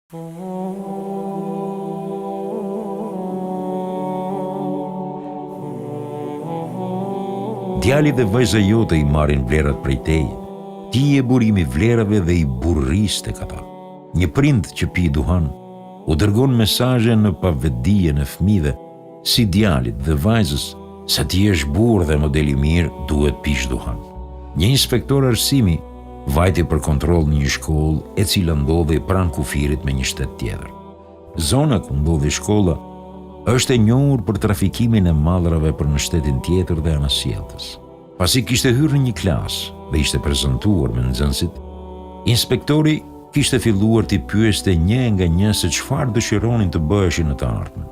Djali dhe vajza jote i marrin vlerat prej teje. Ti je burimi i vlerave dhe i burrisë tek ata. Një prind që pi duhan u dërgon mesazhe në pavetdijen e fëmijëve, si djalit dhe vajzës, sa ti je burr dhe model i mirë, duhet pish duhan. Një inspektor arsimi vajti për kontroll në një shkollë e cila ndodhej pranë kufirit me një shtet tjetër. Zona ku ndodhi shkolla është e njohur për trafikimin e mallrave për në shtetin tjetër dhe anasjellës. Pasi kishte hyrë në një klasë dhe ishte prezantuar me nxënësit, inspektori kishte filluar t'i pyeste një nga një se çfarë dëshironin të bëheshin në të ardhmen.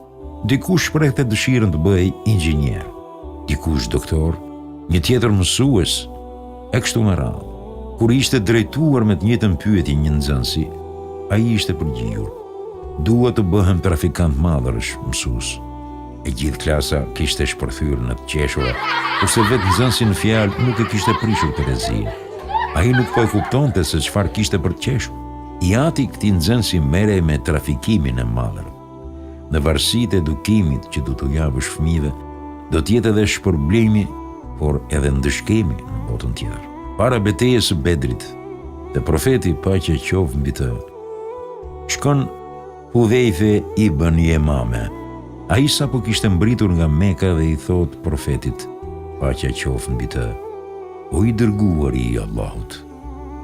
Dikush shprehte dëshirën të bëhej inxhinier, dikush doktor, një tjetër mësues, e kështu me radhë. Kur ishte drejtuar me të njëjtën pyetje një nxënësi, ai ishte përgjigjur: "Dua të bëhem trafikant madhërësh, mësues." E gjithë klasa kishte shpërthyer në të qeshura, kurse vetë nxënësi në fjalë nuk e kishte prishur Terezinë. Ai nuk po e kuptonte se çfarë kishte për të qeshur. I ati këtij nxënësi merrej me trafikimin e mallrave. Në varësitë e edukimit që du t'u japësh fëmijëve, do t'jetë edhe shpërblimi, por edhe ndëshkemi në botën tjetër. Para betejës së Bedrit, te profeti paqja qoftë mbi të, shkon Hudhejfe ibn Yemame. Ai sapo kishte mbritur nga Meka dhe i thot profetit paqja qoftë mbi të: "O i dërguari i Allahut,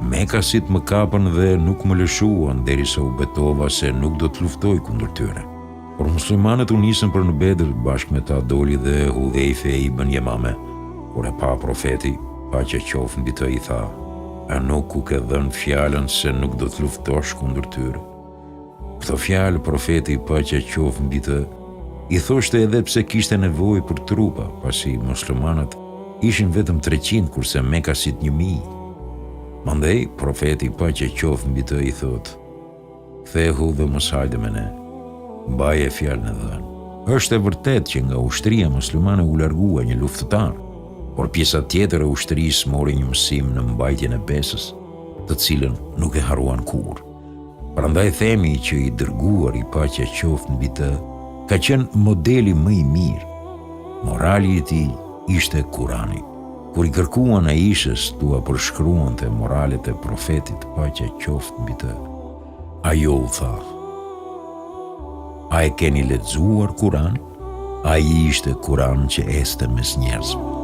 Mekasit më kapën dhe nuk më lëshuan derisa u betova se nuk do të luftoj kundër tyre." Por muslimanët u nisën për në Bedr, bashkë me ta doli dhe Hudhejfe ibn Yemame. Kur e pa profeti, paqja qoftë mbi të, i tha: "A nuk u ke dhënë fjalën se nuk do të luftosh kundër tyre?" Këto fjalë profeti paqja qoftë mbi të i thoshte edhe pse kishte nevojë për trupa, pasi muslimanët ishin vetëm 300 kurse Mekasit 1000. Mandej profeti paqja qoftë mbi të i thot: "Kthehu dhe mos hajde me ne. Mbaje fjalën e dhënë." Është e vërtet që nga ushtria muslimane u largua një luftëtar, por pjesa tjetër e ushtrisë mori një mësim në mbajtjen e besës, të cilën nuk e harruan kurrë. Prandaj themi që i dërguar i paqja qoftë mbi të ka qenë modeli më i mirë. Morali i tij ishte Kurani. Kur i kërkuan Aishës tua përshkruante moralet e profetit paqja qoftë mbi të, ajo u tha: "A e keni lexuar Kur'an?" Ai ishte Kur'an që este mes njerëzve.